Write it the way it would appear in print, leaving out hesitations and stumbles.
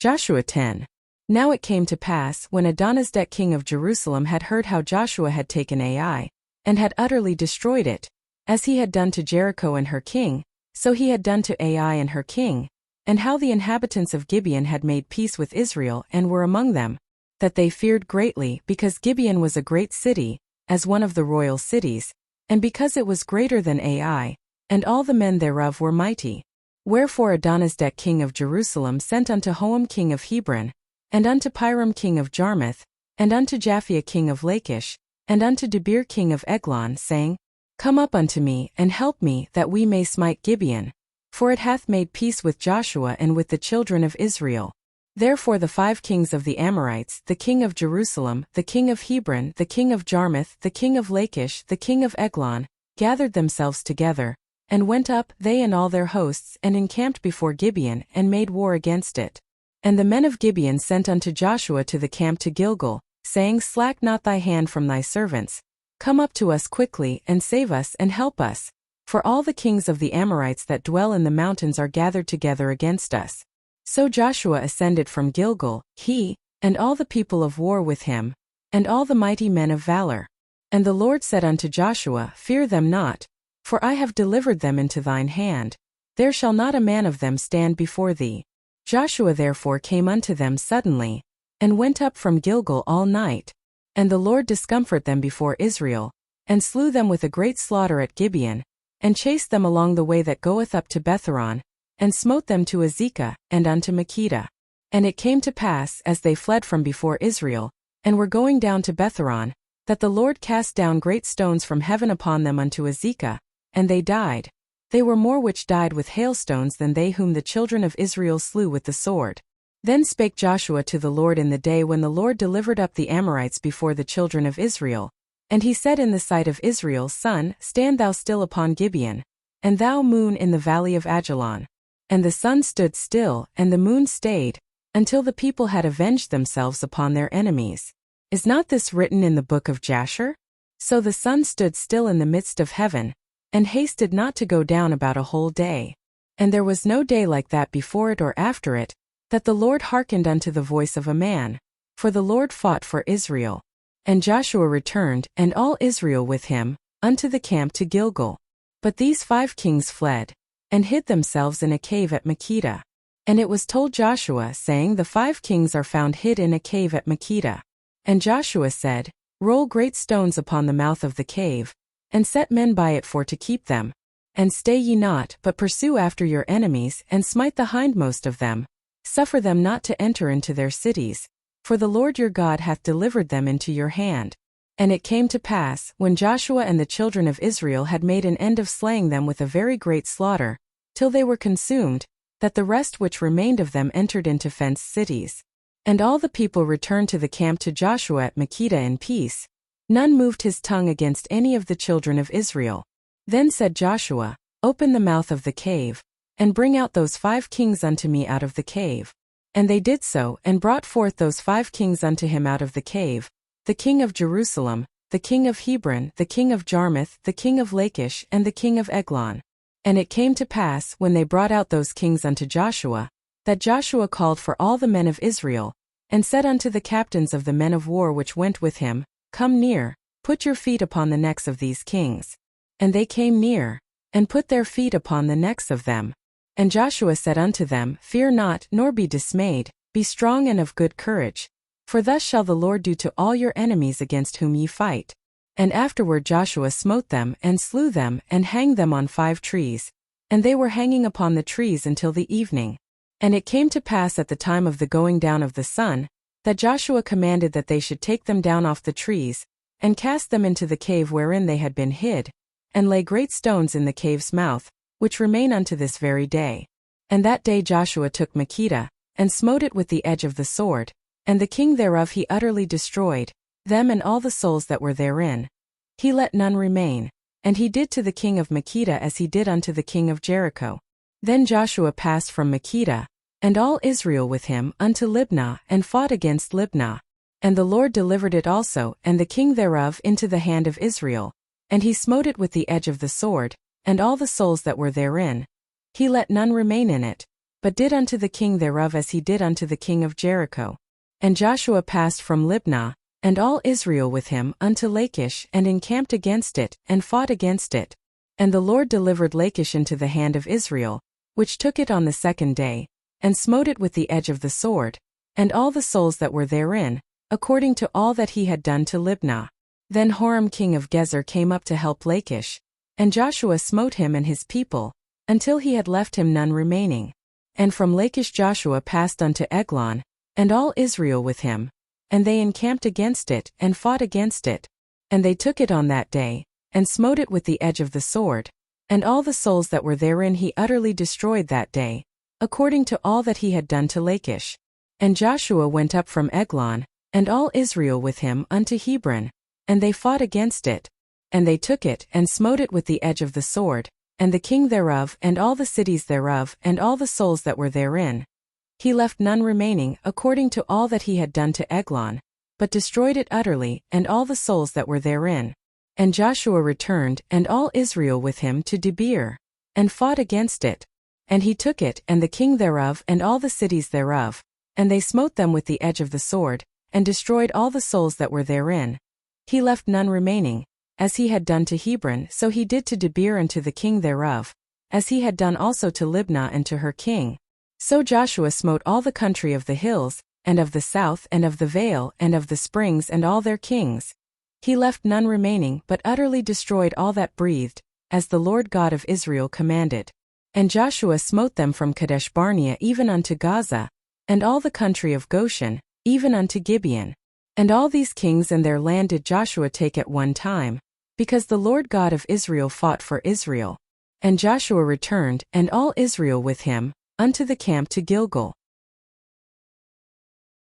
Joshua 10. Now it came to pass, when Adonizedek king of Jerusalem had heard how Joshua had taken Ai, and had utterly destroyed it, as he had done to Jericho and her king, so he had done to Ai and her king, and how the inhabitants of Gibeon had made peace with Israel and were among them, that they feared greatly, because Gibeon was a great city, as one of the royal cities, and because it was greater than Ai, and all the men thereof were mighty. Wherefore Adonizedek king of Jerusalem sent unto Hoam king of Hebron, and unto Piram king of Jarmuth, and unto Japhia king of Lachish, and unto Debir king of Eglon, saying, Come up unto me, and help me, that we may smite Gibeon. For it hath made peace with Joshua and with the children of Israel. Therefore the 5 kings of the Amorites, the king of Jerusalem, the king of Hebron, the king of Jarmuth, the king of Lachish, the king of Eglon, gathered themselves together, and went up, they and all their hosts, and encamped before Gibeon, and made war against it. And the men of Gibeon sent unto Joshua to the camp to Gilgal, saying, Slack not thy hand from thy servants. Come up to us quickly, and save us, and help us. For all the kings of the Amorites that dwell in the mountains are gathered together against us. So Joshua ascended from Gilgal, he, and all the people of war with him, and all the mighty men of valor. And the Lord said unto Joshua, Fear them not, for I have delivered them into thine hand. There shall not a man of them stand before thee. Joshua therefore came unto them suddenly, and went up from Gilgal all night. And the Lord discomfited them before Israel, and slew them with a great slaughter at Gibeon, and chased them along the way that goeth up to Betheron, and smote them to Azekah, and unto Makkedah. And it came to pass, as they fled from before Israel, and were going down to Betheron, that the Lord cast down great stones from heaven upon them unto Azekah, and they died. They were more which died with hailstones than they whom the children of Israel slew with the sword. Then spake Joshua to the Lord in the day when the Lord delivered up the Amorites before the children of Israel. And he said in the sight of Israel, Sun, stand thou still upon Gibeon, and thou moon in the valley of Ajalon. And the sun stood still, and the moon stayed, until the people had avenged themselves upon their enemies. Is not this written in the book of Jasher? So the sun stood still in the midst of heaven, and hasted not to go down about a whole day. And there was no day like that before it or after it, that the Lord hearkened unto the voice of a man. For the Lord fought for Israel. And Joshua returned, and all Israel with him, unto the camp to Gilgal. But these 5 kings fled, and hid themselves in a cave at Makkedah. And it was told Joshua, saying, The 5 kings are found hid in a cave at Makkedah. And Joshua said, Roll great stones upon the mouth of the cave, and set men by it for to keep them. And stay ye not, but pursue after your enemies, and smite the hindmost of them. Suffer them not to enter into their cities, for the Lord your God hath delivered them into your hand. And it came to pass, when Joshua and the children of Israel had made an end of slaying them with a very great slaughter, till they were consumed, that the rest which remained of them entered into fenced cities. And all the people returned to the camp to Joshua at Makkedah in peace. None moved his tongue against any of the children of Israel. Then said Joshua, Open the mouth of the cave, and bring out those 5 kings unto me out of the cave. And they did so, and brought forth those 5 kings unto him out of the cave, the king of Jerusalem, the king of Hebron, the king of Jarmuth, the king of Lachish, and the king of Eglon. And it came to pass, when they brought out those kings unto Joshua, that Joshua called for all the men of Israel, and said unto the captains of the men of war which went with him, Come near, put your feet upon the necks of these kings. And they came near, and put their feet upon the necks of them. And Joshua said unto them, Fear not, nor be dismayed, be strong and of good courage. For thus shall the Lord do to all your enemies against whom ye fight. And afterward Joshua smote them, and slew them, and hanged them on 5 trees. And they were hanging upon the trees until the evening. And it came to pass at the time of the going down of the sun, that Joshua commanded that they should take them down off the trees, and cast them into the cave wherein they had been hid, and lay great stones in the cave's mouth, which remain unto this very day. And that day Joshua took Makkedah, and smote it with the edge of the sword, and the king thereof he utterly destroyed, them and all the souls that were therein. He let none remain, and he did to the king of Makkedah as he did unto the king of Jericho. Then Joshua passed from Makkedah, and all Israel with him, unto Libnah, and fought against Libnah. And the Lord delivered it also, and the king thereof, into the hand of Israel. And he smote it with the edge of the sword, and all the souls that were therein. He let none remain in it. but did unto the king thereof as he did unto the king of Jericho. And Joshua passed from Libnah, and all Israel with him, unto Lachish, and encamped against it, and fought against it. And the Lord delivered Lachish into the hand of Israel, which took it on the second day, and smote it with the edge of the sword, and all the souls that were therein, according to all that he had done to Libnah. Then Horam king of Gezer came up to help Lachish, and Joshua smote him and his people, until he had left him none remaining. And from Lachish Joshua passed unto Eglon, and all Israel with him, and they encamped against it, and fought against it. And they took it on that day, and smote it with the edge of the sword, and all the souls that were therein he utterly destroyed that day, according to all that he had done to Lachish. And Joshua went up from Eglon, and all Israel with him, unto Hebron, and they fought against it. And they took it, and smote it with the edge of the sword, and the king thereof, and all the cities thereof, and all the souls that were therein. He left none remaining, according to all that he had done to Eglon, but destroyed it utterly, and all the souls that were therein. And Joshua returned, and all Israel with him, to Debir, and fought against it. And he took it, and the king thereof, and all the cities thereof, and they smote them with the edge of the sword, and destroyed all the souls that were therein. He left none remaining. As he had done to Hebron, so he did to Debir and to the king thereof, as he had done also to Libnah and to her king. So Joshua smote all the country of the hills, and of the south, and of the vale, and of the springs, and all their kings. He left none remaining, but utterly destroyed all that breathed, as the Lord God of Israel commanded. And Joshua smote them from Kadesh Barnea even unto Gaza, and all the country of Goshen, even unto Gibeon. And all these kings and their land did Joshua take at one time, because the Lord God of Israel fought for Israel. And Joshua returned, and all Israel with him, unto the camp to Gilgal.